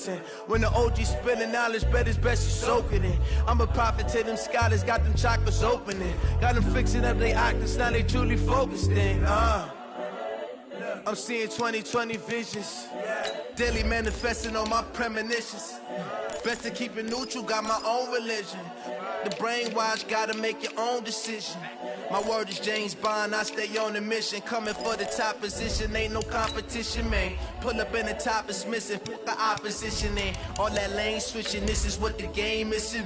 And when the OG spilling knowledge, bet it's best you soak it in. I'm a prophet to them scholars, got them chakras opening. Got them fixing up they octaves, now they truly focused in. I'm seeing 2020 visions. Daily manifesting on my premonitions. Best to keep it neutral, got my own religion. The brainwash, gotta make your own decision. My word is James Bond, I stay on a mission. Coming for the top position, ain't no competition, man. Pull up in the top is missing, put the opposition in. All that lane switching, this is what the game is.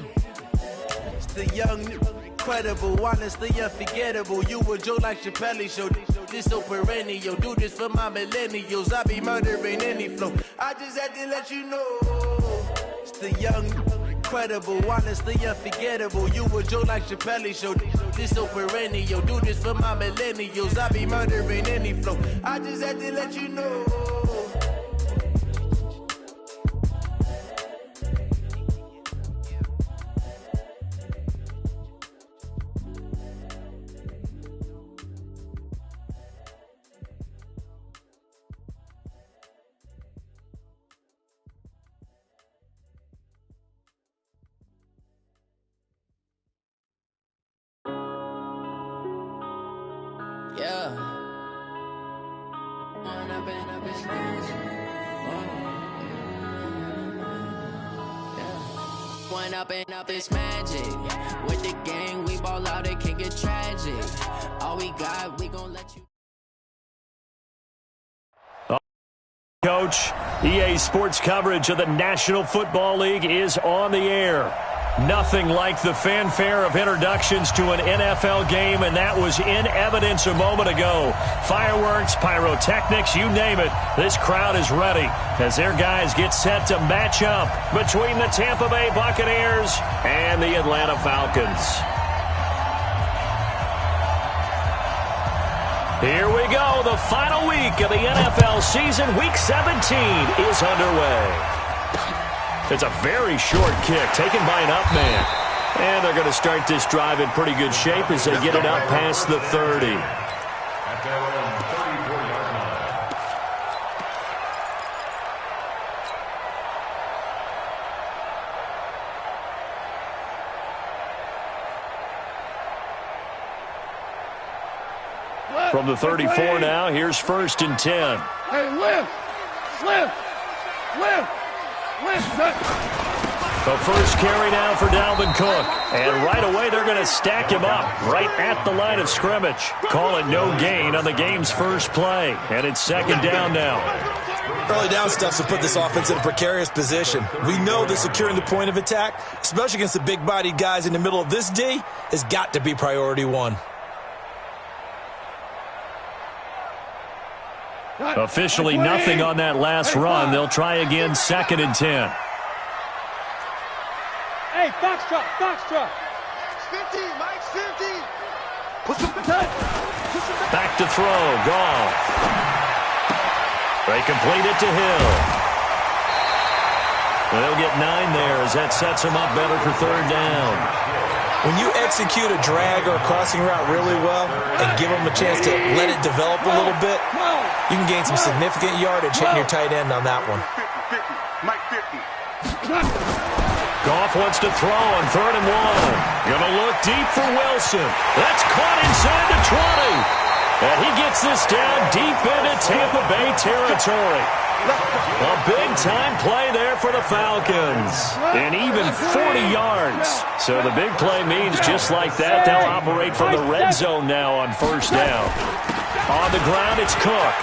It's the young, incredible, honestly unforgettable. You a Joe like Chappelle show. This so perennial, do this for my millennials. I be murdering any flow. I just had to let you know. It's the young, incredible, honestly unforgettable. You a Joe like Chappelle show. This so perennial, do this for my millennials. I be murdering any flow. I just had to let you know. Up this magic with the gang, we ball out, it can get tragic. All we got, we gon' let you. Coach, EA Sports coverage of the National Football League is on the air. Nothing like the fanfare of introductions to an NFL game, and that was in evidence a moment ago. Fireworks, pyrotechnics, you name it. This crowd is ready as their guys get set to match up between the Tampa Bay Buccaneers and the Atlanta Falcons. Here we go. The final week of the NFL season. Week 17 is underway. It's a very short kick taken by an up man. And they're going to start this drive in pretty good shape as they get it up past the 30. From the 34 now, here's 1st and 10. Hey, lift! The first carry now for Dalvin Cook. And right away, they're going to stack him up right at the line of scrimmage. Call it no gain on the game's first play. And it's 2nd down now. Early down stuff to put this offense in a precarious position. We know that securing the point of attack, especially against the big-bodied guys in the middle of this D, has got to be priority one. Officially nothing on that last run. They'll try again 2nd and 10. Hey, Foxtrot. 50, Mike's 50. Push him back. Back to throw, Goff. They complete it to Hill. They'll get 9 there as that sets them up better for 3rd down. When you execute a drag or a crossing route really well and give them a chance to let it develop a little bit, you can gain some significant yardage hitting your tight end on that one. 50, Mike 50. Goff wants to throw on 3rd and 1. Gonna look deep for Wilson. That's caught inside the 20. And he gets this down deep into Tampa Bay territory. A big-time play there for the Falcons. And even 40 yards. So the big play means just like that, they'll operate from the red zone now on 1st down. On the ground, it's Cook.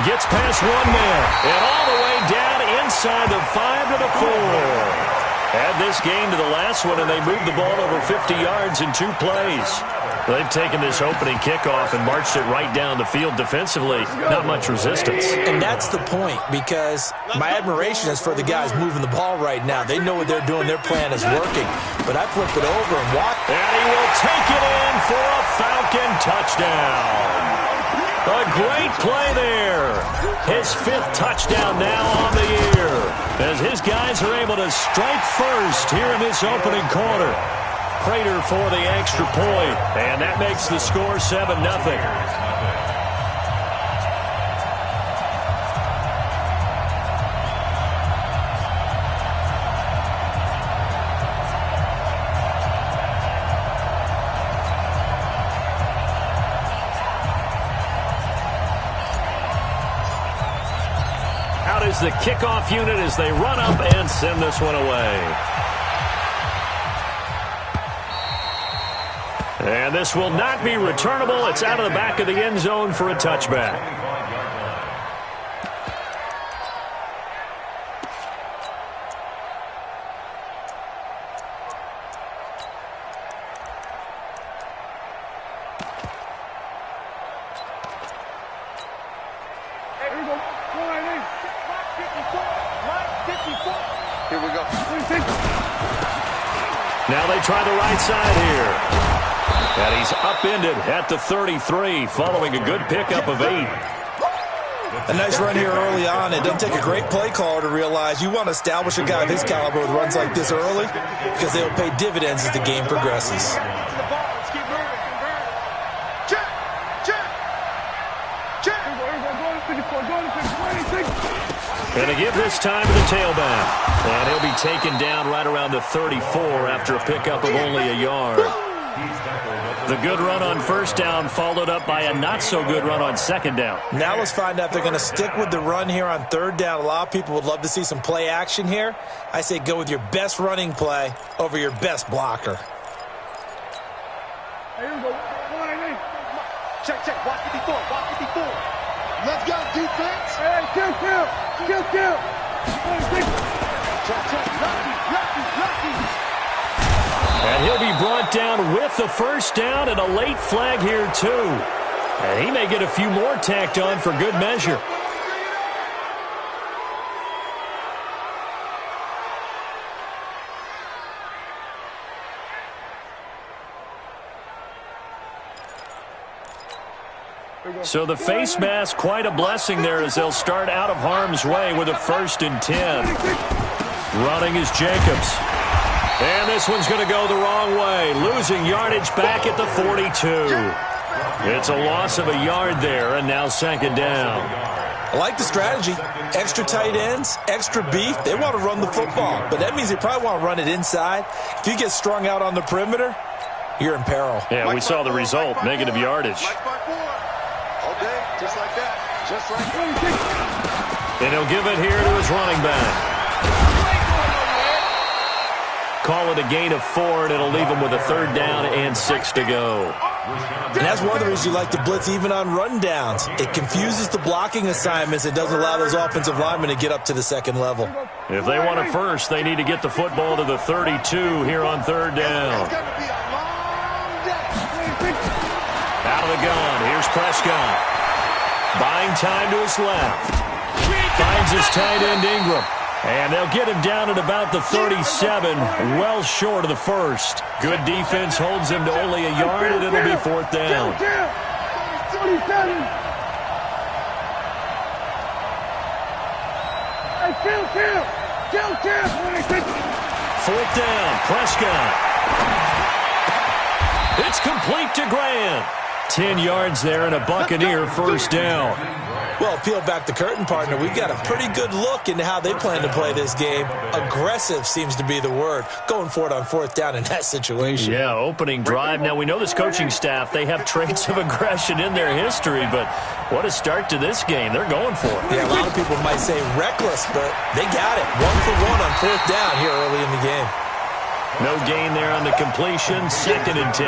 Gets past one man. And all the way down inside the 5 to the 4. Add this game to the last one, and they moved the ball over 50 yards in 2 plays. They've taken this opening kickoff and marched it right down the field defensively. Not much resistance. And that's the point, because my admiration is for the guys moving the ball right now. They know what they're doing. Their plan is working. But I flip it over and watch. And he will take it in for a Falcon touchdown. A great play there. His 5th touchdown now on the year, as his guys are able to strike first here in this opening quarter. Prater for the extra point, and that makes the score 7-0. is the kickoff unit as they run up and send this one away. And this will not be returnable. It's out of the back of the end zone for a touchback. Here we go. Now they try the right side here. And he's upended at the 33 following a good pickup of 8. A nice run here early on. It doesn't take a great play caller to realize you want to establish a guy of his caliber with runs like this early because they will pay dividends as the game progresses. And to give this time to the tailback. And he'll be taken down right around the 34 after a pickup of only a yard. The good run on first down followed up by a not-so-good run on second down. Now let's find out if they're going to stick with the run here on third down. A lot of people would love to see some play action here. I say go with your best running play over your best blocker. Here we go. Check, check. Watch 54. Watch 54. Let's go, defense. Hey, kill. Check, check. Lucky. And he'll be brought down with the first down and a late flag here, too. And he may get a few more tacked on for good measure. So the face mask, quite a blessing there as they'll start out of harm's way with a 1st and 10. Running is Jacobs. And this one's going to go the wrong way, losing yardage back at the 42. It's a loss of a yard there, and now second down. I like the strategy. Extra tight ends, extra beef. They want to run the football, but that means they probably want to run it inside. If you get strung out on the perimeter, you're in peril. Yeah, we saw the result, negative yardage. Okay, just like that. Just like that. And he'll give it here to his running back. Call it a gain of 4, and it'll leave him with a 3rd down and 6 to go. And that's one of the reasons you like to blitz even on rundowns. It confuses the blocking assignments. It doesn't allow those offensive linemen to get up to the second level. If they want it first, they need to get the football to the 32 here on 3rd down. Out of the gun, here's Prescott. Buying time to his left. Finds his tight end Ingram. And they'll get him down at about the 37, well short of the 1st. Good defense holds him to only a yard, and it'll be 4th down. 4th down, Prescott. It's complete to Grant. 10 yards there and a Buccaneer 1st down. Well, peel back the curtain, partner. We've got a pretty good look into how they plan to play this game. Aggressive seems to be the word. Going for it on 4th down in that situation. Yeah, opening drive. Now, we know this coaching staff, they have traits of aggression in their history, but what a start to this game. They're going for it. Yeah, a lot of people might say reckless, but they got it. 1 for 1 on 4th down here early in the game. No gain there on the completion. 2nd and 10.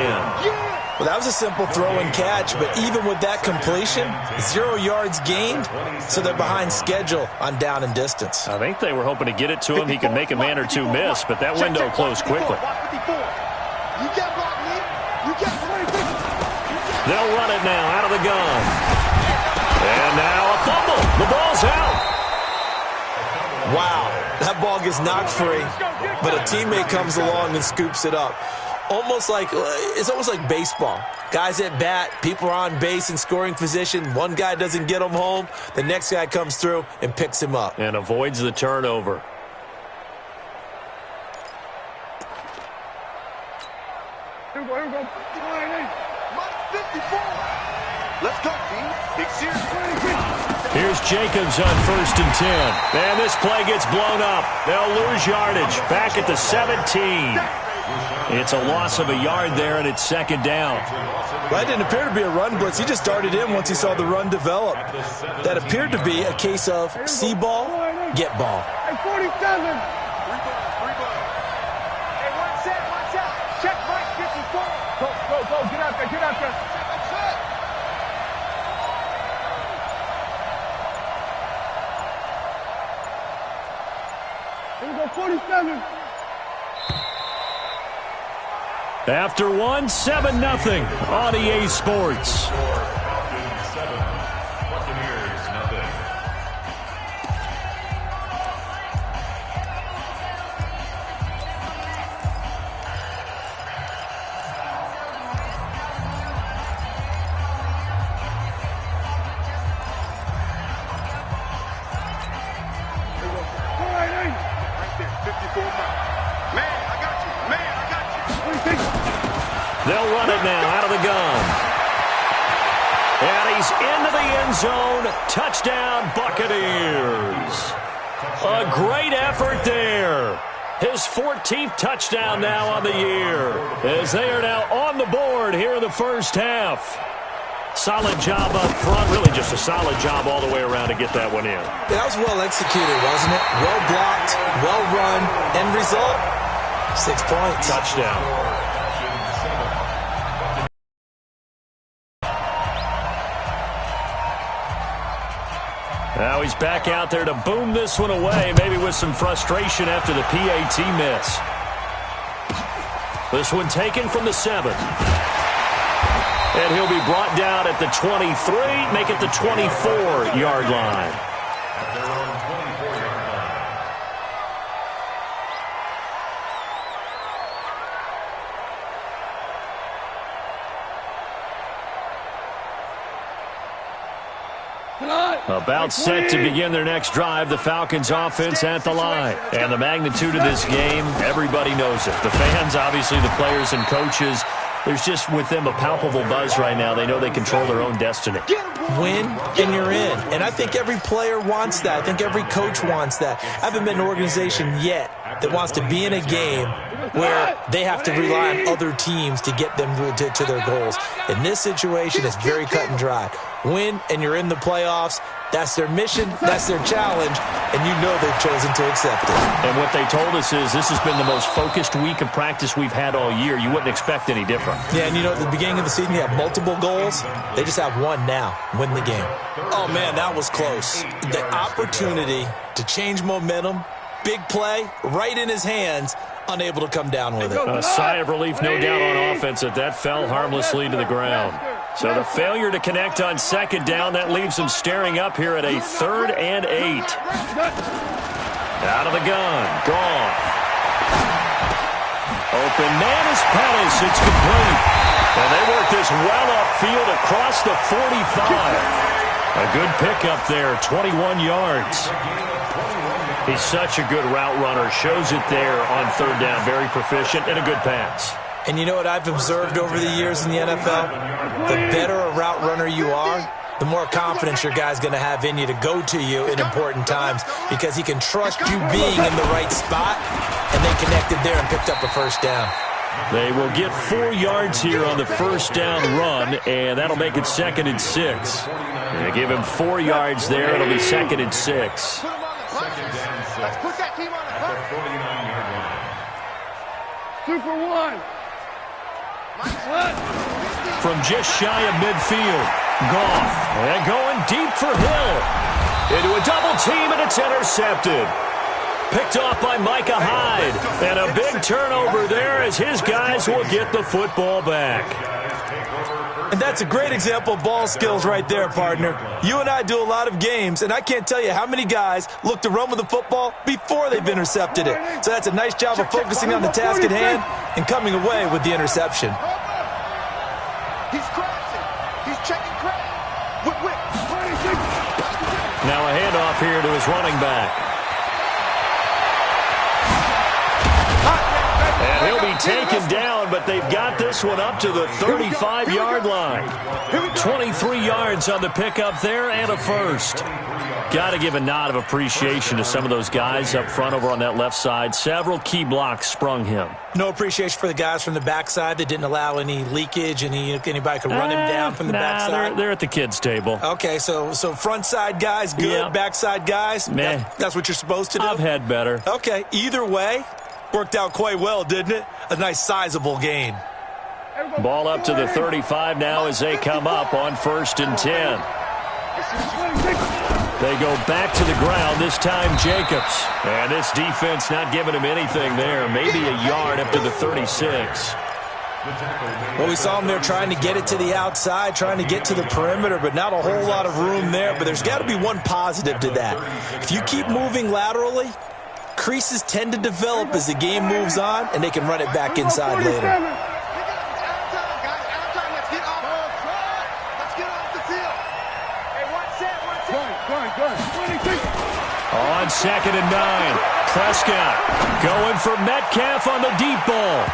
Well, that was a simple throw and catch, but even with that completion, 0 yards gained, so they're behind schedule on down and distance. I think they were hoping to get it to him. He could make a man or two miss, but that window closed quickly. They'll run it now out of the gun. And now a fumble. The ball's out. Wow, that ball gets knocked free, but a teammate comes along and scoops it up. It's almost like baseball. Guys at bat, people are on base in scoring position. One guy doesn't get him home. The next guy comes through and picks him up. And avoids the turnover. Here we go. Let's go, team. Big series. Here's Jacobs on 1st and 10. And this play gets blown up. They'll lose yardage. Back at the 17. It's a loss of a yard there, and it's 2nd down. Well, it didn't appear to be a run blitz. He just darted in once he saw the run develop. That appeared to be a case of see ball, get ball. Hey, 47. Three balls. Hey, one set, watch out. Check right, 54. Go. Get out there. Here we go, 47. After one, 7-0 on EA Sports. They'll run it now out of the gun. And he's into the end zone. Touchdown, Buccaneers. A great effort there. His 14th touchdown now on the year, as they are now on the board here in the first half. Solid job up front. Really just a solid job all the way around to get that one in. Yeah, that was well executed, wasn't it? Well blocked, well run. End result, 6 points. Touchdown. Now he's back out there to boom this one away, maybe with some frustration after the PAT miss. This one taken from the 7. And he'll be brought down at the 23, make it the 24-yard line. About set to begin their next drive, the Falcons offense at the line. And the magnitude of this game, everybody knows it. The fans, obviously the players and coaches, there's just with them a palpable buzz right now. They know they control their own destiny. Win and you're in. And I think every player wants that. I think every coach wants that. I haven't been an organization yet that wants to be in a game where they have to rely on other teams to get them to their goals. In this situation, it's very cut and dry. Win and you're in the playoffs. That's their mission, that's their challenge, and you know they've chosen to accept it. And what they told us is this has been the most focused week of practice we've had all year. You wouldn't expect any different. Yeah, and you know, at the beginning of the season, you have multiple goals. They just have one now, win the game. Oh, man, that was close. The opportunity to change momentum, big play, right in his hands, unable to come down with it. A sigh of relief, no doubt, on offense that fell harmlessly to the ground. So the failure to connect on second down, that leaves them staring up here at a 3rd and 8. Out of the gun, gone. Open man is Pettis, it's complete. And they work this well upfield across the 45. A good pickup there, 21 yards. He's such a good route runner, shows it there on 3rd down, very proficient and a good pass. And you know what I've observed over the years in the NFL? The better a route runner you are, the more confidence your guy's going to have in you to go to you in important times because he can trust you being in the right spot, and they connected there and picked up a first down. They will get 4 yards here on the first down run, and that'll make it 2nd and 6. They give him 4 yards there. It'll be 2nd and 6. Let's put that team on the clock. 2 for 1. From just shy of midfield, Goff, and going deep for Hill. Into a double team, and it's intercepted. Picked off by Micah Hyde. And a big turnover there as his guys will get the football back. And that's a great example of ball skills right there, partner. You and I do a lot of games, and I can't tell you how many guys look to run with the football before they've intercepted it. So that's a nice job of focusing on the task at hand and coming away with the interception. He's crossing. He's checking crack. Whip. Now a handoff here to his running back. And he'll be taken down, but they've got this one up to the 35-yard line. 23 yards on the pickup there and a first. Got to give a nod of appreciation to some of those guys up front over on that left side. Several key blocks sprung him. No appreciation for the guys from the backside that didn't allow any leakage, anybody could run him down from the backside? They're at the kids' table. Okay, so front side guys good, Yep. backside guys, that's what you're supposed to do? I've had better. Okay, either way, worked out quite well, didn't it? A nice sizable gain. Ball up to the 35 now as they come up on 1st and 10. They go back to the ground, this time Jacobs. And this defense not giving him anything there. Maybe a yard up to the 36. Well, we saw him there trying to get it to the outside, trying to get to the perimeter, but not a whole lot of room there. But there's got to be one positive to that. If you keep moving laterally, creases tend to develop as the game moves on, and they can run it back inside later. On 2nd and 9, Prescott going for Metcalf on the deep ball.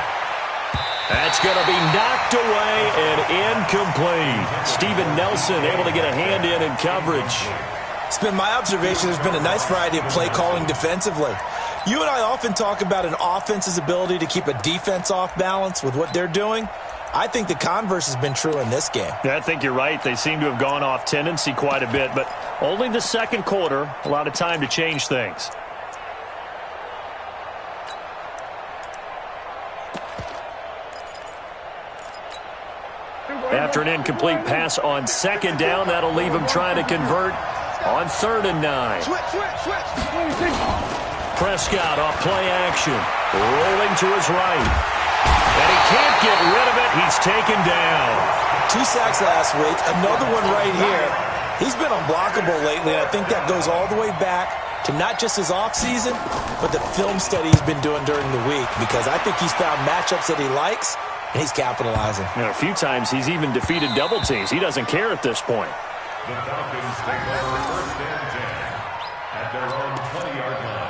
That's going to be knocked away and incomplete. Steven Nelson able to get a hand in coverage. It's been my observation there's been a nice variety of play calling defensively. You and I often talk about an offense's ability to keep a defense off balance with what they're doing. I think the converse has been true in this game. Yeah, I think you're right. They seem to have gone off tendency quite a bit, but only the second quarter, a lot of time to change things. After an incomplete pass on 2nd down, that'll leave him trying to convert on 3rd and 9. Prescott off play action, rolling to his right. And he can't get rid of it. He's taken down. 2 sacks last week, another one right here. He's been unblockable lately, and I think that goes all the way back to not just his offseason, but the film study he's been doing during the week, because I think he's found matchups that he likes, and he's capitalizing. You know, a few times he's even defeated double teams. He doesn't care at this point. The Falcons take over 1st and 10 at their own 20-yard line.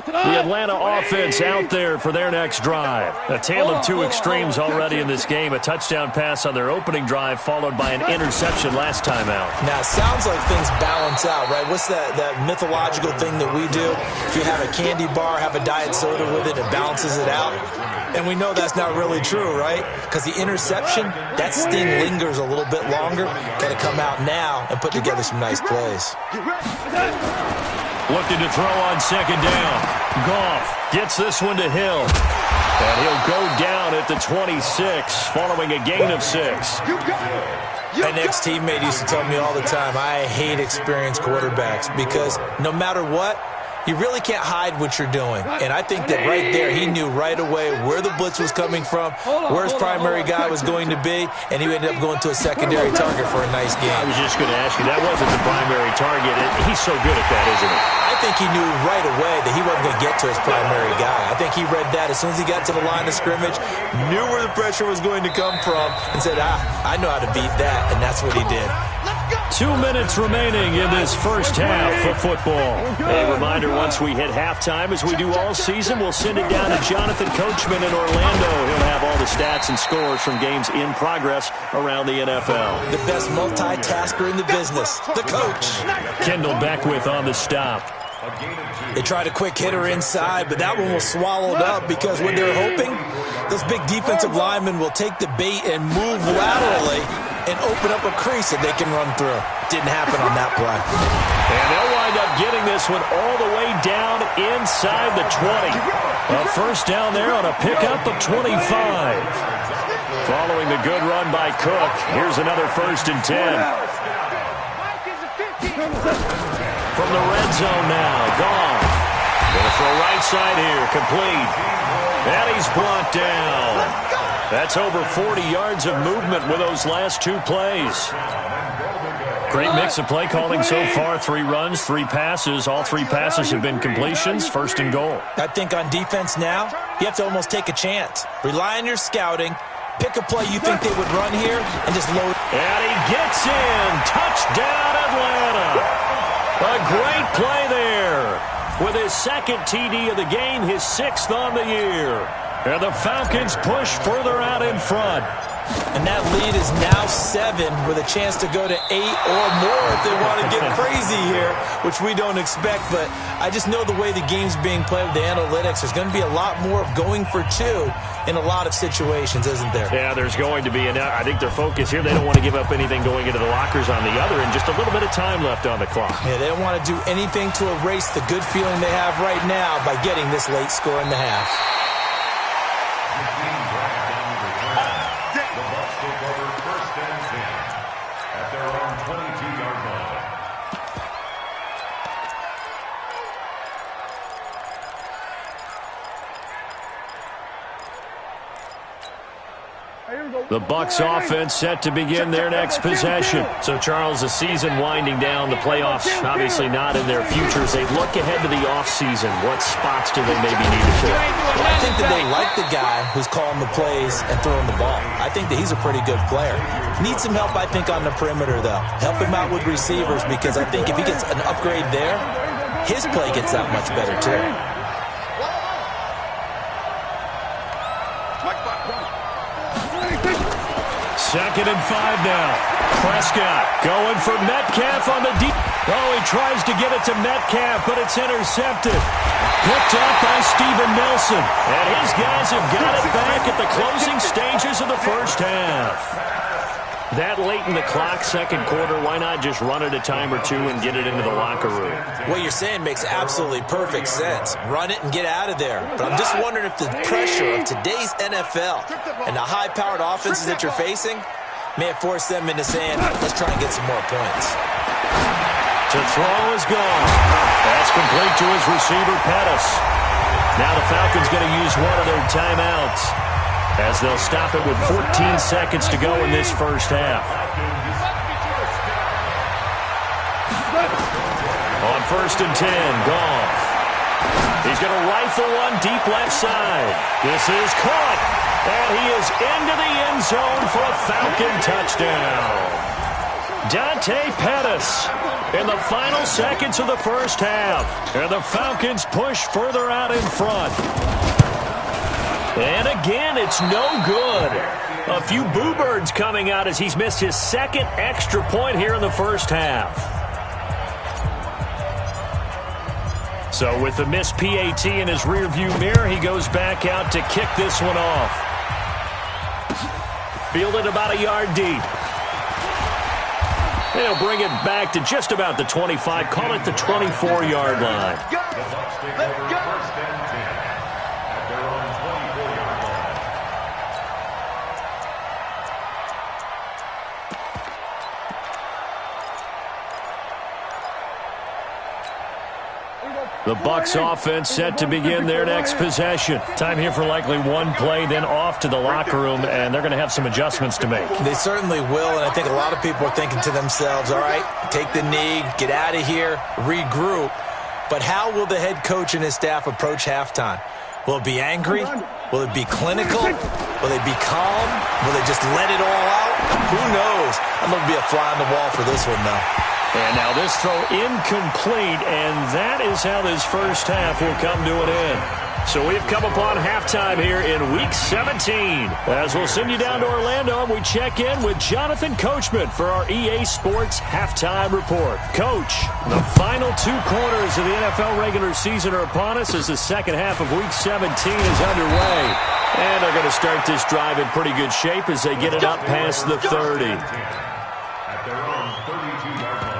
The Atlanta offense out there for their next drive. A tale of two extremes already in this game. A touchdown pass on their opening drive followed by an interception last time out. Now, it sounds like things balance out, right? What's that mythological thing that we do? If you have a candy bar, have a diet soda with it, it balances it out. And we know that's not really true, right? Because the interception, that sting lingers a little bit longer. Got to come out now and put together some nice plays. Looking to throw on 2nd down. Goff gets this one to Hill. And he'll go down at the 26 following a gain of 6. An ex-teammate used to tell me all the time, I hate experienced quarterbacks because no matter what, you really can't hide what you're doing. And I think that right there, he knew right away where the blitz was coming from, where his primary guy was going to be, and he ended up going to a secondary target for a nice game. I was just going to ask you, that wasn't the primary target. He's so good at that, isn't he? I think he knew right away that he wasn't going to get to his primary guy. I think he read that as soon as he got to the line of scrimmage, knew where the pressure was going to come from, and said, I know how to beat that, and that's what he did. 2 minutes remaining in this first half of football. A reminder, once we hit halftime, as we do all season, we'll send it down to Jonathan Coachman in Orlando. He'll have all the stats and scores from games in progress around the NFL. The best multitasker in the business, the coach. Kendall Beckwith on the stop. They tried a quick hitter inside, but that one was swallowed up because what they're hoping, those big defensive linemen will take the bait and move laterally and open up a crease that they can run through. Didn't happen on that play. And they'll wind up getting this one all the way down inside the 20. A first down there on a pickup of 25. Following the good run by Cook, here's another 1st and 10. From the red zone now, Goff. Going for a right side here, complete. And he's blocked down. That's over 40 yards of movement with those last 2 plays. Great mix of play calling so far. 3 runs, 3 passes. All 3 passes have been completions. 1st and goal. I think on defense now, you have to almost take a chance. Rely on your scouting. Pick a play you think they would run here and just load And he gets in. Touchdown, Atlanta. A great play there. With his second TD of the game, his 6th on the year. And the Falcons push further out in front. And that lead is now 7 with a chance to go to 8 or more if they want to get crazy here, which we don't expect. But I just know the way the game's being played with the analytics, there's going to be a lot more of going for 2 in a lot of situations, isn't there? Yeah, there's going to be. And I think their focus here, they don't want to give up anything going into the lockers on the other, and just a little bit of time left on the clock. Yeah, they don't want to do anything to erase the good feeling they have right now by getting this late score in the half. At their own 22-yard line. The Bucs offense set to begin their next possession. So, Charles, the season winding down, the playoffs obviously not in their futures. They look ahead to the offseason. What spots do they maybe need to fill? Well, I think that they like the guy who's calling the plays and throwing the ball. I think that he's a pretty good player. Needs some help, I think, on the perimeter, though. Help him out with receivers, because I think if he gets an upgrade there, his play gets that much better, too. Second and 5 now. Prescott going for Metcalf on the deep. Oh, he tries to get it to Metcalf, but it's intercepted. Picked up by Steven Nelson. And his guys have got it back at the closing stages of the first half. That late in the clock, second quarter, why not just run it a time or two and get it into the locker room? What you're saying makes absolutely perfect sense. Run it and get out of there. But I'm just wondering if the pressure of today's NFL and the high-powered offenses that you're facing may have forced them into saying, let's try and get some more points. To throw is gone. That's complete to his receiver, Pettis. Now the Falcons going to use one of their timeouts, as they'll stop it with 14 seconds to go in this first half. On 1st and 10, Goff. He's going to rifle one deep left side. This is caught, and he is into the end zone for a Falcon touchdown. Dante Pettis in the final seconds of the first half. And the Falcons push further out in front. And again, it's no good. A few boo birds coming out as he's missed his second extra point here in the first half. So with the missed PAT in his rearview mirror, he goes back out to kick this one off. Fielded about a yard deep. They'll bring it back to just about the 25, call it the 24-yard line. The Bucs offense set to begin their next possession. Time here for likely one play, then off to the locker room, and they're going to have some adjustments to make. They certainly will, and I think a lot of people are thinking to themselves, all right, take the knee, get out of here, regroup. But how will the head coach and his staff approach halftime? Will it be angry? Will it be clinical? Will they be calm? Will they just let it all out? Who knows? I'm going to be a fly on the wall for this one, though. And now this throw incomplete, and that is how this first half will come to an end. So we've come upon halftime here in Week 17. As we'll send you down to Orlando, and we check in with Jonathan Coachman for our EA Sports Halftime Report. Coach, the final 2 quarters of the NFL regular season are upon us as the second half of Week 17 is underway. And they're going to start this drive in pretty good shape as they get it up past the 30. At their own 32-yard line.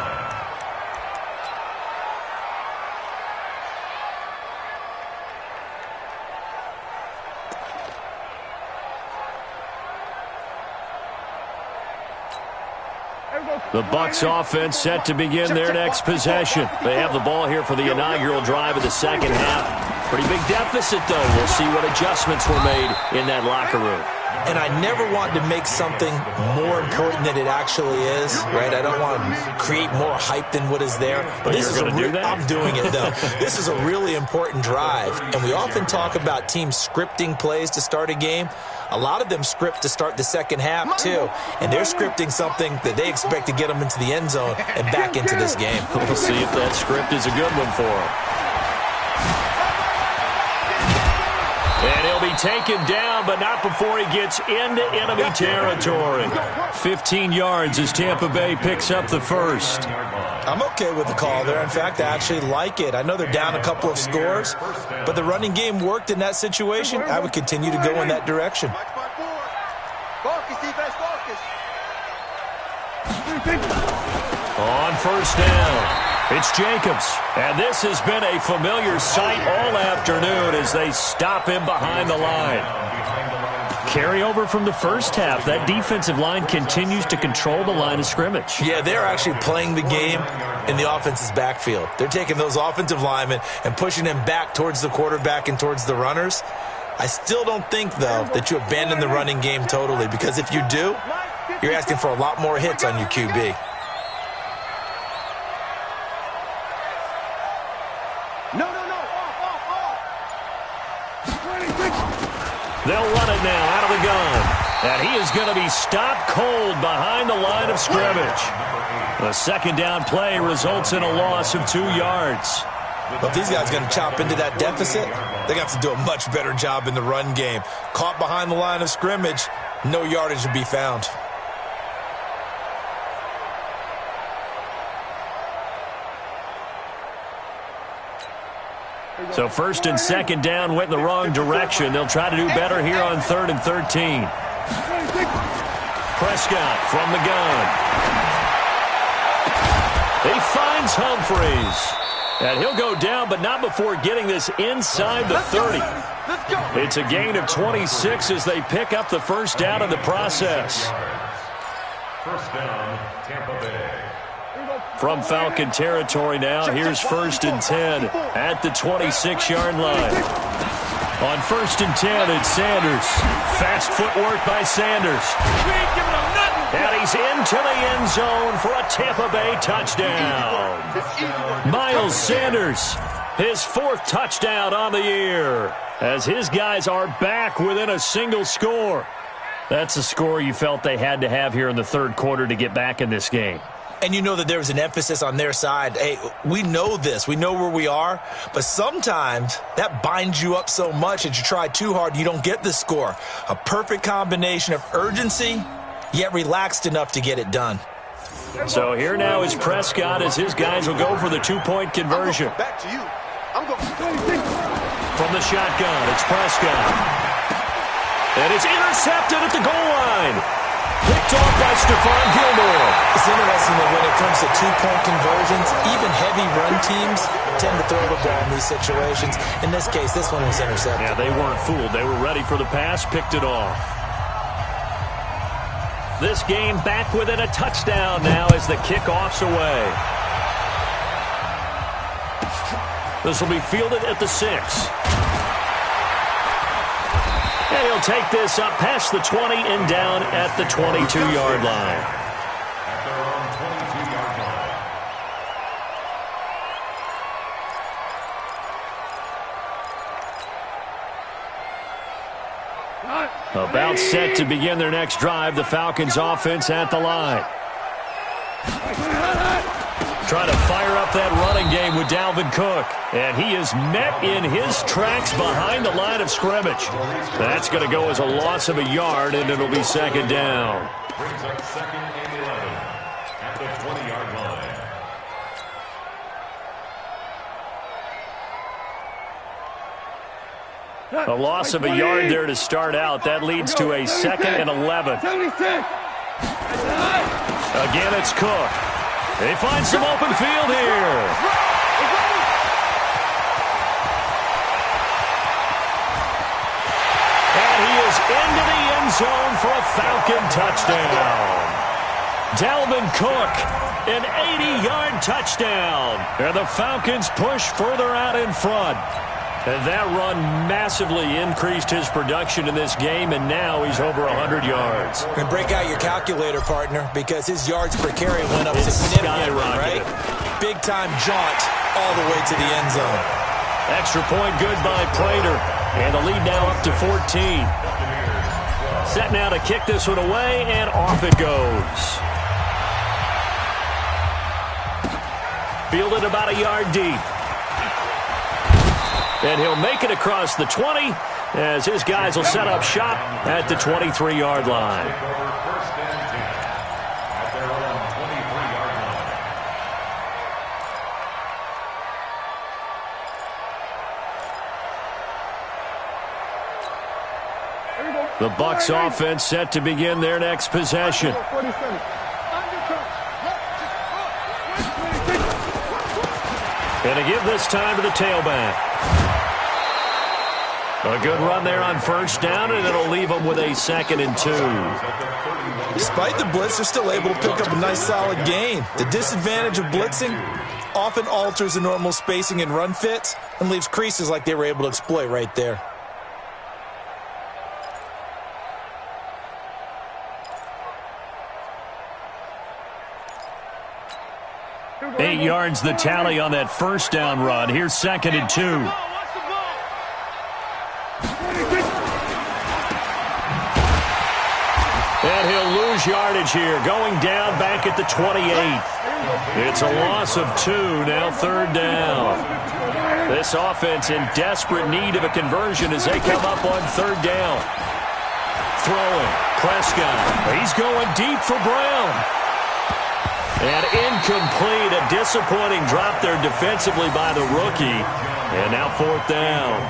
The Bucs offense set to begin their next possession. They have the ball here for the inaugural drive of the second half. Pretty big deficit, though. We'll see what adjustments were made in that locker room. And I never want to make something more important than it actually is, right? I don't want to create more hype than what is there. But this is I'm doing it, though. This is a really important drive. And we often talk about teams scripting plays to start a game. A lot of them script to start the second half, too. And they're scripting something that they expect to get them into the end zone and back into this game. We'll see if that script is a good one for them. And he'll be taken down, but not before he gets into enemy territory. 15 yards as Tampa Bay picks up the first. I'm okay with the call there. In fact, I actually like it. I know they're down a couple of scores, but the running game worked in that situation. I would continue to go in that direction. On first down, it's Jacobs. And this has been a familiar sight all afternoon as they stop him behind the line. Carry over from the first half. That defensive line continues to control the line of scrimmage. Yeah, they're actually playing the game in the offense's backfield. They're taking those offensive linemen and pushing them back towards the quarterback and towards the runners. I still don't think, though, that you abandon the running game totally, because if you do, you're asking for a lot more hits on your QB. They'll run it now out of the gun. And he is going to be stopped cold behind the line of scrimmage. The second down play results in a loss of 2 yards. But if these guys are going to chop into that deficit, they're going to have to do a much better job in the run game. Caught behind the line of scrimmage, no yardage to be found. So first and second down went in the wrong direction. They'll try to do better here on 3rd and 13. Prescott from the gun. He finds Humphreys. And he'll go down, but not before getting this inside the 30. It's a gain of 26 as they pick up the first down in the process. First down, Tampa Bay. From Falcon territory now, here's 1st and 10 at the 26-yard line. On 1st and 10, it's Sanders. Fast footwork by Sanders. And he's into the end zone for a Tampa Bay touchdown. Miles Sanders, his 4th touchdown on the year, as his guys are back within a single score. That's a score you felt they had to have here in the 3rd quarter to get back in this game. And you know that there was an emphasis on their side. Hey, we know this. We know where we are. But sometimes that binds you up so much that you try too hard, you don't get the score. A perfect combination of urgency, yet relaxed enough to get it done. So here now is Prescott as his guys will go for the 2-point conversion. Back to you. I'm going. From the shotgun, it's Prescott. And it's intercepted at the goal line. Picked off by Stephon Gilmore. It's interesting that when it comes to 2-point conversions, even heavy run teams tend to throw the ball in these situations. In this case, this one was intercepted. Yeah, they weren't fooled. They were ready for the pass, picked it off. This game back within a touchdown now as the kickoff's away. This will be fielded at the 6. And he'll take this up past the 20 and down at the 22-yard line. At their own 22-yard line. About set to begin their next drive, the Falcons offense at the line. Trying to fire up that running game with Dalvin Cook. And he is met in his tracks behind the line of scrimmage. That's going to go as a loss of a yard, and it'll be second down. Brings up 2nd and 11 at the 20-yard line. A loss of a yard there to start out. That leads to a 2nd and 11. Again, it's Cook. They find some open field here. And he is into the end zone for a Falcon touchdown. Dalvin Cook, an 80-yard touchdown. And the Falcons push further out in front. And that run massively increased his production in this game, and now he's over 100 yards. And break out your calculator, partner, because his yards per carry went up significantly, right? Big-time jaunt all the way to the end zone. Extra point good by Prater. And the lead now up to 14. Set now to kick this one away, and off it goes. Fielded about a yard deep. And he'll make it across the 20 as his guys will set up shop at the 23-yard line. First and 10 at their own 23-yard line. The Bucs offense set to begin their next possession. And to give this time to the tailback. A good run there on first down, and it'll leave them with a 2nd and 2. Despite the blitz, they're still able to pick up a nice solid gain. The disadvantage of blitzing often alters the normal spacing and run fits and leaves creases like they were able to exploit right there. Eight yards the tally on that first down run. Here's 2nd and 2. And he'll lose yardage here, going down back at the 28. It's a loss of 2, now 3rd down. This offense in desperate need of a conversion as they come up on 3rd down. Throwing, Prescott. He's going deep for Brown. And incomplete, a disappointing drop there defensively by the rookie. And now 4th down.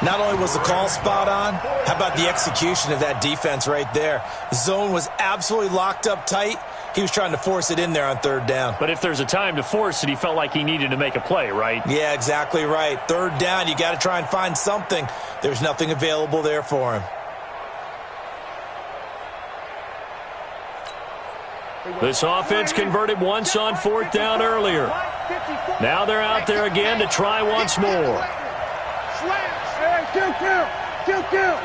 Not only was the call spot on, how about the execution of that defense right there? The zone was absolutely locked up tight. He was trying to force it in there on 3rd down. But if there's a time to force it, he felt like he needed to make a play, right? Yeah, exactly right. 3rd down, you got to try and find something. There's nothing available there for him. This offense converted once on 4th down earlier. Now they're out there again to try once more. Kill.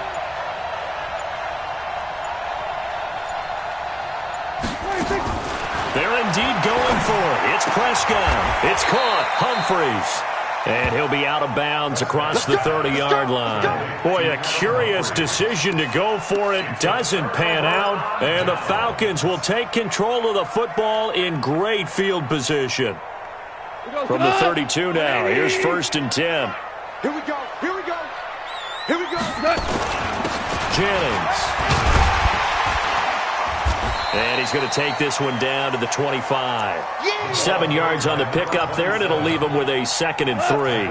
They're indeed going for it. It's Prescott. It's caught. Humphreys. And he'll be out of bounds across the 30-yard line. Boy, a curious decision to go for it. Doesn't pan out. And the Falcons will take control of the football in great field position. From the 32 now, here's 1st and 10. Here we go. Jennings. And he's going to take this one down to the 25. 7 yards on the pickup there, and it'll leave him with a 2nd and 3.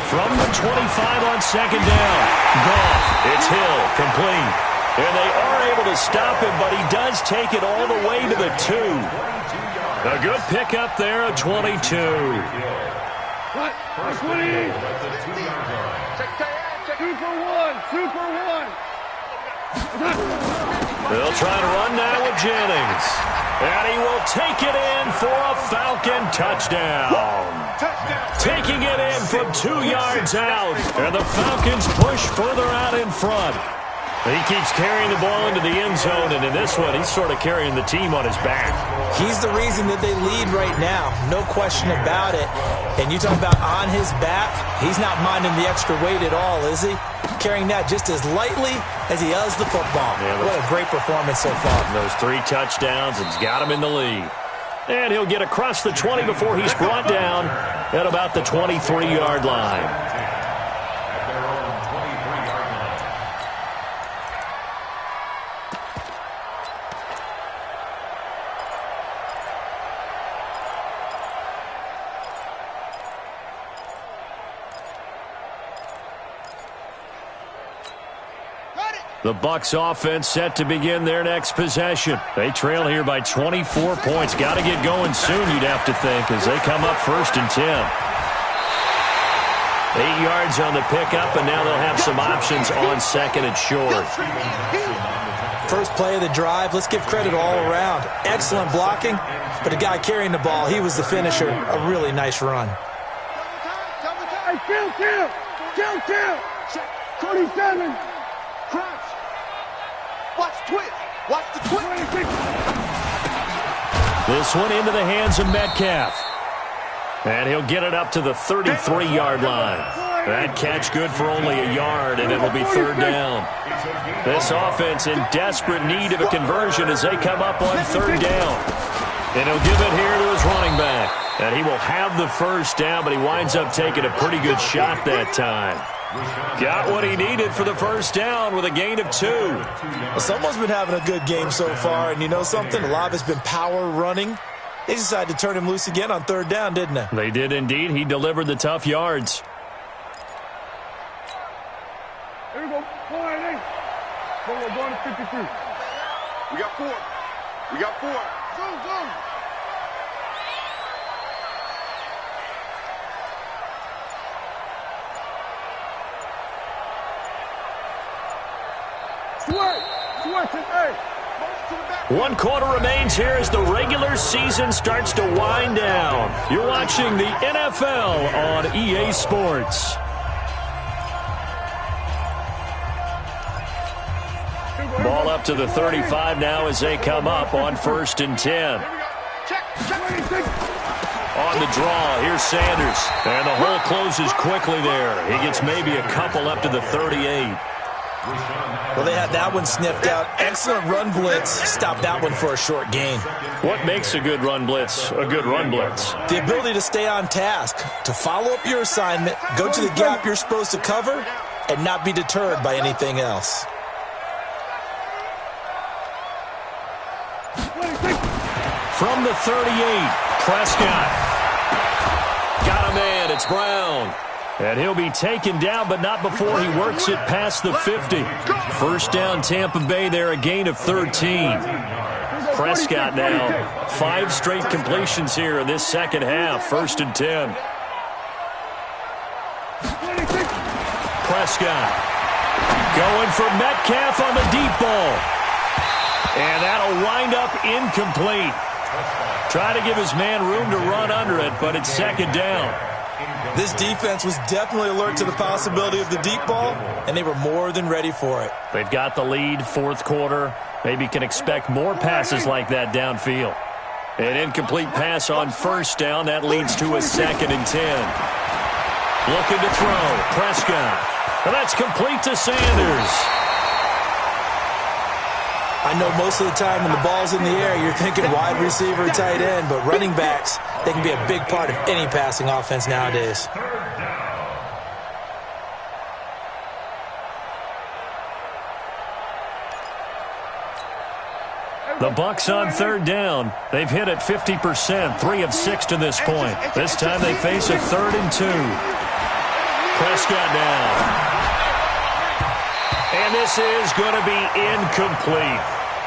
From the 25 on 2nd down. Goff. It's Hill. Complete. And they are able to stop him, but he does take it all the way to the 2. A good pickup there at 22. What? 20. 2 for 1. They'll try to run now with Jennings. And he will take it in for a Falcon touchdown. Taking it in from 2 yards out. And the Falcons push further out in front. He keeps carrying the ball into the end zone, and in this one, he's sort of carrying the team on his back. He's the reason that they lead right now. No question about it. And you talk about on his back, he's not minding the extra weight at all, is he? Carrying that just as lightly as he does the football. Yeah, what a great performance so far. Those 3 touchdowns, it's got him in the lead. And he'll get across the 20 before he's brought down at about the 23-yard line. The Bucs offense set to begin their next possession. They trail here by 24 points. Got to get going soon, you'd have to think, as they come up 1st and 10. 8 yards on the pickup, and now they'll have some options on 2nd and short. First play of the drive, let's give credit all around. Excellent blocking, but the guy carrying the ball, he was the finisher. A really nice run. Hey, kill. Check. 27. Crouch. Watch twist. Watch the twist. This one into the hands of Metcalf. And he'll get it up to the 33-yard line. That catch good for only a yard, and it'll be third down. This offense in desperate need of a conversion as they come up on third down. And he'll give it here to his running back. And he will have the first down, but he winds up taking a pretty good shot that time. Got what he needed for the first down with a gain of 2. Well, someone's been having a good game so far, and you know something? A lot of it's been power running. They decided to turn him loose again on third down, didn't they? They did indeed. He delivered the tough yards. Here we go. 4-8. We're going to 53. We got 4. Zoom. Switch it, hey. One quarter remains here as the regular season starts to wind down. You're watching the NFL on EA Sports. Ball up to the 35 now as they come up on 1st and 10. On the draw, here's Sanders. And the hole closes quickly there. He gets maybe a couple up to the 38. Well, they had that one sniffed out. Excellent run blitz. Stopped that one for a short gain. What makes a good run blitz a good run blitz? The ability to stay on task, to follow up your assignment, go to the gap you're supposed to cover, and not be deterred by anything else. From the 38, Prescott. Got a man, it's Brown. And he'll be taken down, but not before he works it past the 50. First down, Tampa Bay there, a gain of 13. Prescott now, 5 straight completions here in this second half, 1st and 10. Prescott going for Metcalf on the deep ball. And that'll wind up incomplete. Try to give his man room to run under it, but it's second down. This defense was definitely alert to the possibility of the deep ball, and they were more than ready for it. They've got the lead, 4th quarter. Maybe can expect more passes like that downfield. An incomplete pass on 1st down. That leads to a 2nd and 10. Looking to throw. Prescott. And that's complete to Sanders. I know most of the time when the ball's in the air, you're thinking wide receiver, tight end, but running backs, they can be a big part of any passing offense nowadays. The Bucs on 3rd down. They've hit it 50%, 3 of 6 to this point. This time they face a 3rd and 2. Prescott down. And this is going to be incomplete.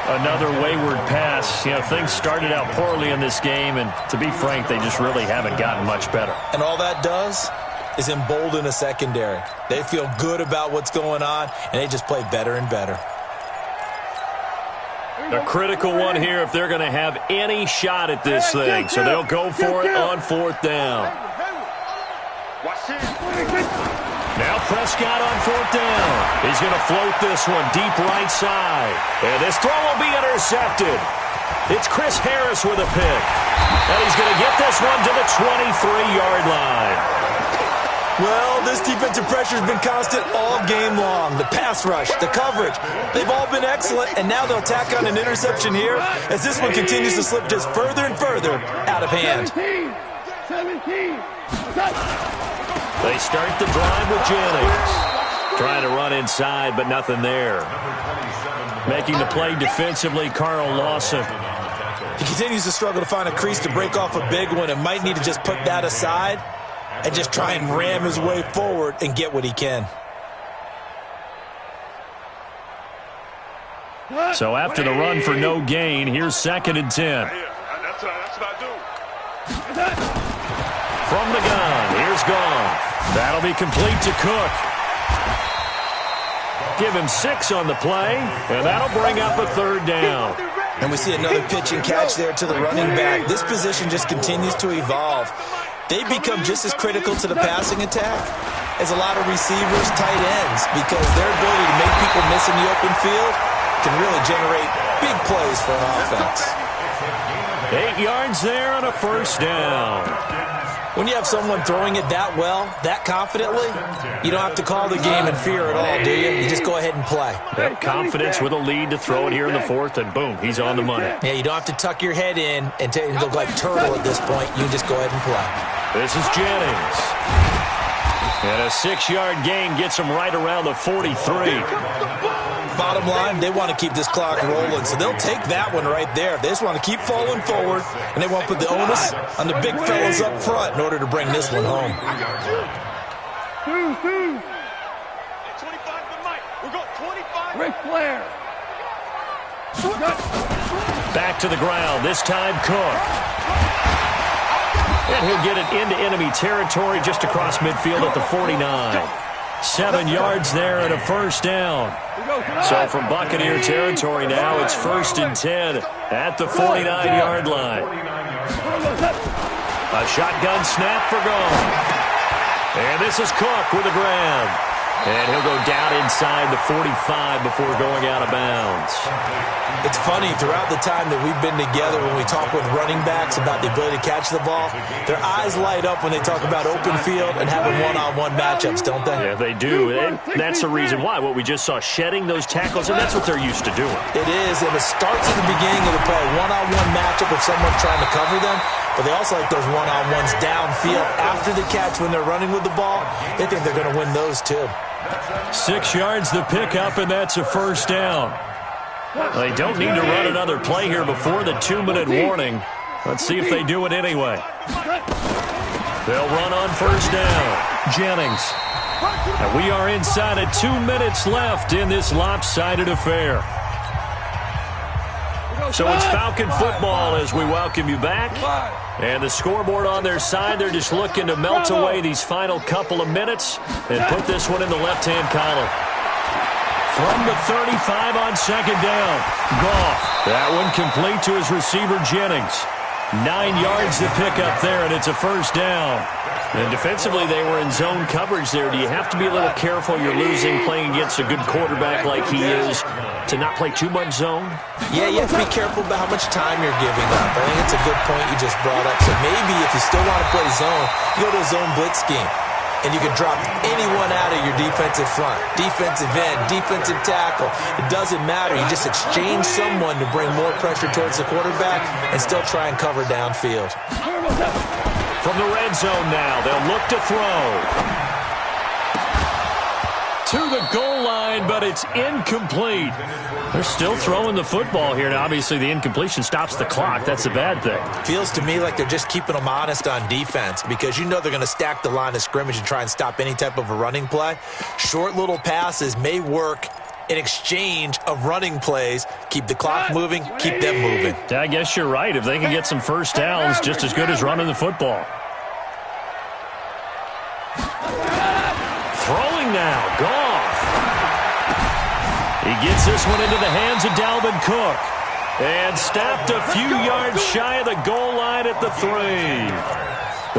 Another wayward pass. You know, things started out poorly in this game, and to be frank, they just really haven't gotten much better. And all that does is embolden a secondary. They feel good about what's going on, and they just play better and better. A critical one here if they're going to have any shot at this thing. So they'll go for it on 4th down. Now Prescott on 4th down. He's going to float this one deep right side. And this throw will be intercepted. It's Chris Harris with a pick. And he's going to get this one to the 23-yard line. Well, this defensive pressure has been constant all game long. The pass rush, the coverage, they've all been excellent, and now they'll tack on an interception here as this one continues to slip just further and further out of hand. 17. They start the drive with Jennings. Trying to run inside, but nothing there. Making the play defensively, Carl Lawson. He continues to struggle to find a crease to break off a big one and might need to just put that aside and just try and ram his way forward and get what he can. So after the run for no gain, here's 2nd and 10. That's what I do. From the gun, here's Goff. That'll be complete to Cook. Give him 6 on the play, and that'll bring up a 3rd down. And we see another pitch and catch there to the running back. This position just continues to evolve. They become just as critical to the passing attack as a lot of receivers, tight ends, because their ability to make people miss in the open field can really generate big plays for an offense. 8 yards there on a 1st down. When you have someone throwing it that well, that confidently, you don't have to call the game in fear at all, do you? You just go ahead and play. That confidence with a lead to throw it here in the 4th, and boom, he's on the money. Yeah, you don't have to tuck your head in and look like turtle at this point. You just go ahead and play. This is Jennings. And a 6-yard gain gets him right around the 43. Bottom line, they want to keep this clock rolling, so they'll take that one right there. They just want to keep falling forward, and they want to put the onus on the big fellas up front in order to bring this one home. 25 to Mike. We're going 25. Ric Flair. Back to the ground, this time Cook. And he'll get it into enemy territory just across midfield at the 49. 7 yards there and a 1st down. So from Buccaneer territory now, it's 1st and 10 at the 49-yard line. A shotgun snap for goal. And this is Cook with a grab. And he'll go down inside the 45 before going out of bounds. It's funny, throughout the time that we've been together, when we talk with running backs about the ability to catch the ball, their eyes light up when they talk about open field and having one-on-one matchups, don't they? Yeah, they do. And that's the reason why. What we just saw, shedding those tackles, and that's what they're used to doing. It is, and it starts at the beginning of the play. One-on-one matchup with someone trying to cover them, but they also like those one-on-ones downfield after the catch when they're running with the ball. They think they're going to win those, too. 6 yards the pickup, and that's a 1st down. They don't need to run another play here before the 2-minute warning. Let's see if they do it anyway. They'll run on 1st down. Jennings. And we are inside of 2 minutes left in this lopsided affair. So it's Falcon football as we welcome you back. And the scoreboard on their side, they're just looking to melt away these final couple of minutes and put this one in the left-hand column. From the 35 on 2nd down, Goff. That one complete to his receiver, Jennings. 9 yards to pick up there, and it's a 1st down. And defensively, they were in zone coverage there. Do you have to be a little careful? You're losing, playing against a good quarterback like he is, to not play too much zone? Yeah, you have to be careful about how much time you're giving up. I think it's a good point you just brought up. So maybe if you still want to play zone, you go to a zone blitz scheme. And you can drop anyone out of your defensive front. Defensive end, defensive tackle. It doesn't matter. You just exchange someone to bring more pressure towards the quarterback and still try and cover downfield. From the red zone now, they'll look to throw. To the goal line, but it's incomplete. They're still throwing the football here. Now, obviously, the incompletion stops the clock. That's a bad thing. Feels to me like they're just keeping them honest on defense because you know they're going to stack the line of scrimmage and try and stop any type of a running play. Short little passes may work in exchange of running plays. Keep the clock moving, keep them moving. I guess you're right. If they can get some 1st downs, just as good as running the football. Throwing now, Goff. He gets this one into the hands of Dalvin Cook. And stopped a few yards shy of the goal line at the 3.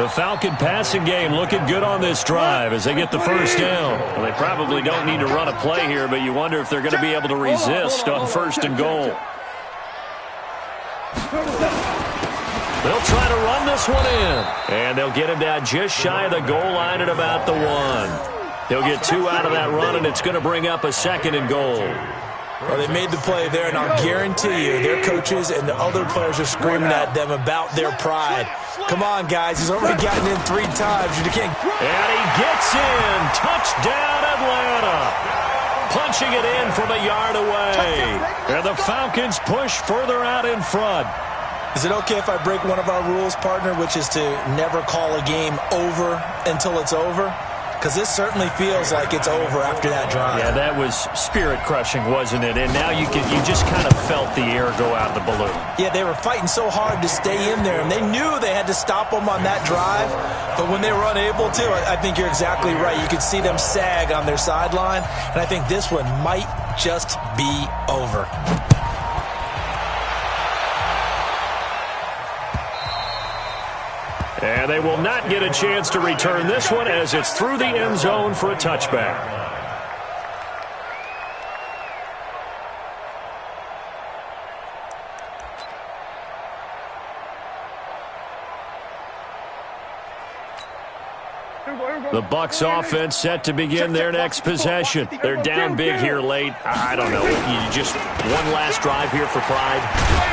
The Falcon passing game looking good on this drive as they get the 1st down. Well, they probably don't need to run a play here, but you wonder if they're going to be able to resist on 1st and goal. They'll try to run this one in. And they'll get him down just shy of the goal line at about the 1. He'll get 2 out of that run, and it's going to bring up a 2nd and goal. Well, they made the play there, and I'll guarantee you their coaches and the other players are screaming at them about their pride. Come on, guys. He's already gotten in 3 times. You can't. And he gets in. Touchdown, Atlanta. Punching it in from a yard away. And the Falcons push further out in front. Is it okay if I break one of our rules, partner, which is to never call a game over until it's over? because this certainly feels like it's over after that drive. Yeah, that was spirit-crushing, wasn't it? And now you just kind of felt the air go out of the balloon. Yeah, they were fighting so hard to stay in there, and they knew they had to stop them on that drive. But when they were unable to, I think you're exactly right. You could see them sag on their sideline, and I think this one might just be over. And they will not get a chance to return this one as it's through the end zone for a touchback. The Bucs offense set to begin their next possession. They're down big here late. I don't know. You just one last drive here for pride.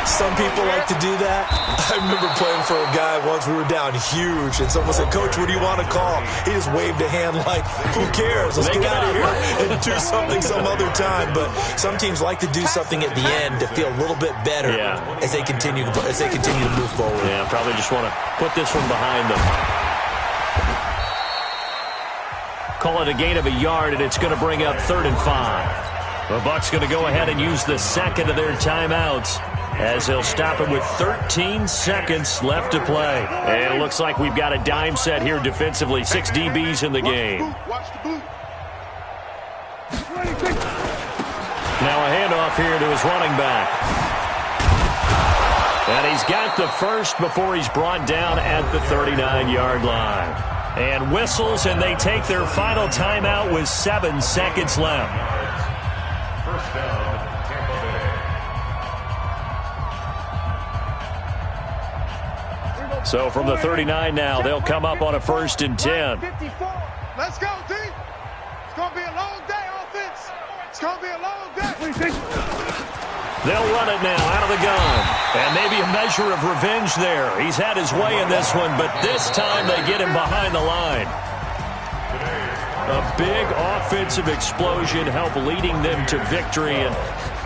Some people like to do that. I remember playing for a guy once. We were down huge, and someone said, "Coach, what do you want to call?" He just waved a hand like, "Who cares? Let's get out of here and do something some other time." But some teams like to do something at the end to feel a little bit better as they continue to move forward. Yeah, probably just want to put this one behind them. Call it a gain of a yard, and it's going to bring up 3rd and 5. The Bucs going to go ahead and use the second of their timeouts as they'll stop it with 13 seconds left to play. And it looks like we've got a dime set here defensively. 6 DBs in the game. Now a handoff here to his running back. And he's got the first before he's brought down at the 39-yard line. And whistles, and they take their final timeout with 7 seconds left. First down, Tampa Bay. So from the 39 now, they'll come up on a 1st and 10. 54. Let's go, D. It's going to be a long day, offense. It's going to be a long day. They'll run it now out of the gun. And maybe a measure of revenge there. He's had his way in this one, but this time they get him behind the line. A big offensive explosion helped leading them to victory. And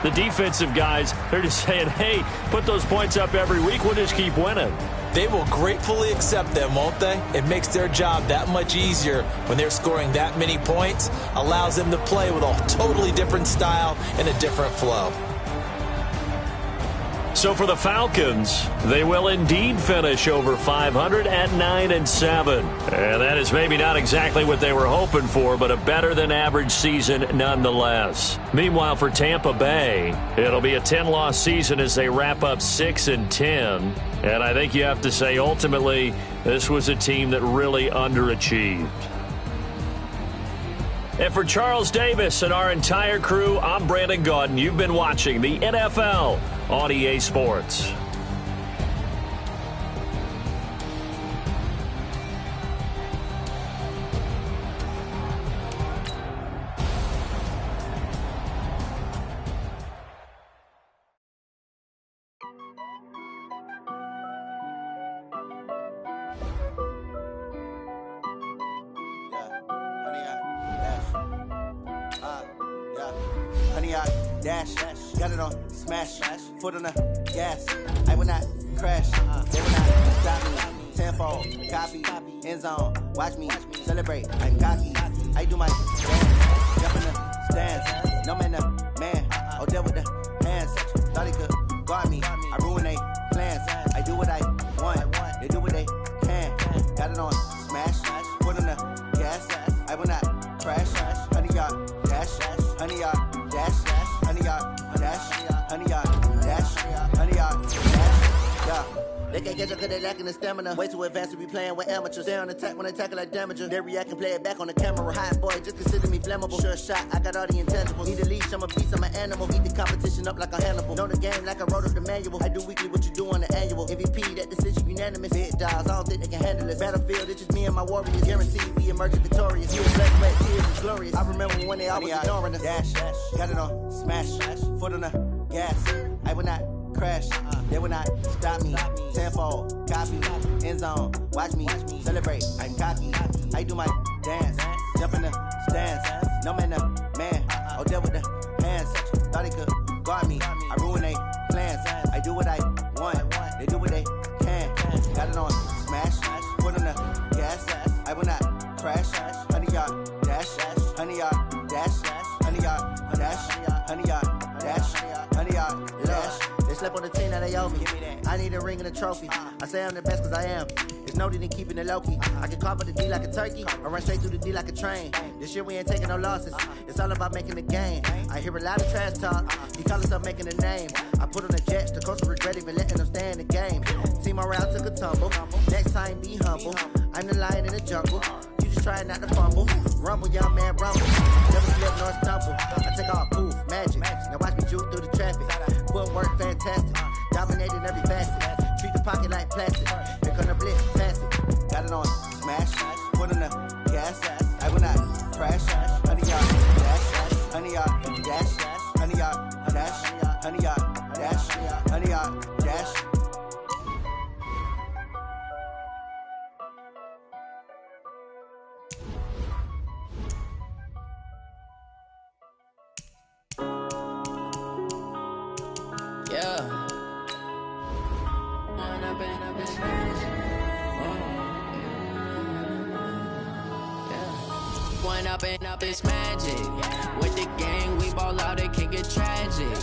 the defensive guys, they're just saying, hey, put those points up every week. We'll just keep winning. They will gratefully accept them, won't they? It makes their job that much easier when they're scoring that many points. Allows them to play with a totally different style and a different flow. So for the Falcons, they will indeed finish over 500 at 9-7. And that is maybe not exactly what they were hoping for, but a better than average season nonetheless. Meanwhile, for Tampa Bay, it'll be a 10-loss season as they wrap up 6-10. And I think you have to say, ultimately, this was a team that really underachieved. And for Charles Davis and our entire crew, I'm Brandon Gaudin. You've been watching the NFL on EA Sports. Dash, got it on, smash, foot on the gas. I will not crash, they will not stop me. Tenfold, copy, end zone, watch me celebrate. I'm cocky, I do my dance, jump in the stands. No man, man, oh there with the hands. Thought he could guard me, I ruin they plans. I do what I want, they do what they can. Got it on, smash, foot on the gas. I will not crash, 100-yard dash, 100-yard dash. 100-yard dash, 100-yard dash, 100-yard dash, yeah. They can't catch up cause they lacking the stamina. Way too advanced to be playing with amateurs. Stay on attack when they tackle like damager. They react and play it back on the camera. Hot boy, just consider me flammable. Sure shot, I got all the intangibles. Need a leash, I'm a beast, I'm an animal. Eat the competition up like a Hannibal. Know the game like I wrote up the manual. I do weekly what you do on the annual. MVP, that decision unanimous. Big dogs, I don't think they can handle this. Battlefield, it's just me and my warriors. Guaranteed we emerge victorious. You a black, black, tears is glorious. I remember when they always ignoring us. Dash, got it on, smash, foot on the gas. I will not crash, they will not stop me. Tenfold, copy, end zone, watch me celebrate. I'm cocky, I do my dance, jump in the stands. No man, man, oh there with the hands. Thought he could guard me, I ruin they plans. I do what I want, they do what they can. Got it on, smash, foot on the gas. I will not crash, 100 100-yard dash, 100-yard dash, 100-yard dash, 100-yard dash, 100-yard dash. They slept on the team, now they owe me. I need a ring and a trophy. I say I'm the best cause I am. It's noted in keeping it low-key. I can carve up the D like a turkey, or run straight through the D like a train. This year we ain't taking no losses. It's all about making the game. I hear a lot of trash talk. He call himself making a name. I put on the Jets, the coach will regret even letting them stay in the game. Team morale took a tumble. Next time be humble. I'm the lion in the jungle. You just try not to fumble. Rumble, young man, rumble. Never slip nor stumble. I take off, poof, magic. Now watch me juke through the traffic. Footwork fantastic. Dominating every facet. Treat the pocket like plastic. Here come the blitz, pass it. Got it on smash. Put on the gas. I will not crash. 100-yard dash. 100-yard dash. 100-yard dash. 100-yard dash. 100-yard dash. Yeah. One up and up is magic. With the gang, we ball out, it can get tragic.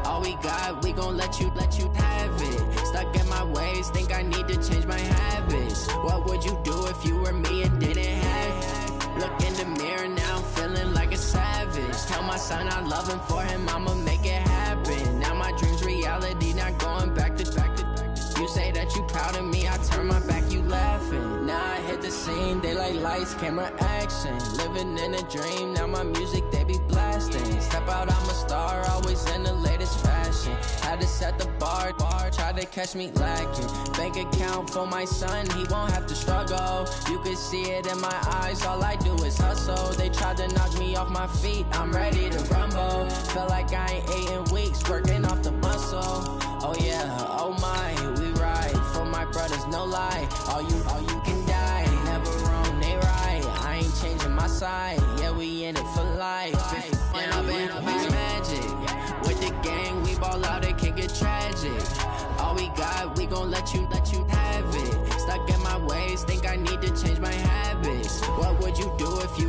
All we got, we gon' let you have it. Stuck in my ways, think I need to change my habits. What would you do if you were me and didn't have it? Look in the mirror, now I'm feeling like a savage. Tell my son I love him, for him I'ma make it happen. Now my dream's reality, not going back to. You say that you proud of me, I turn my back, you laughing. Now I hit the scene, they like lights, camera, action. Living in a dream, now my music, they be blasting. Step out, I'm a star, always in the latest fashion. Had to set the bar, try to catch me lacking. Bank account for my son, he won't have to struggle. You can see it in my eyes, all I do is hustle. They tried to knock me off my feet, I'm ready to rumble. Feel like I ain't ate in weeks, working off the muscle. Oh yeah, oh my, we ride for my brothers, no lie. All you can die, never wrong, they right. I ain't changing my side, yeah, we in it for life. And I've been magic. With the gang, we ball out, it can get tragic. All we got, we gon' let you have it. Stuck in my ways, think I need to change my habits. What would you do if you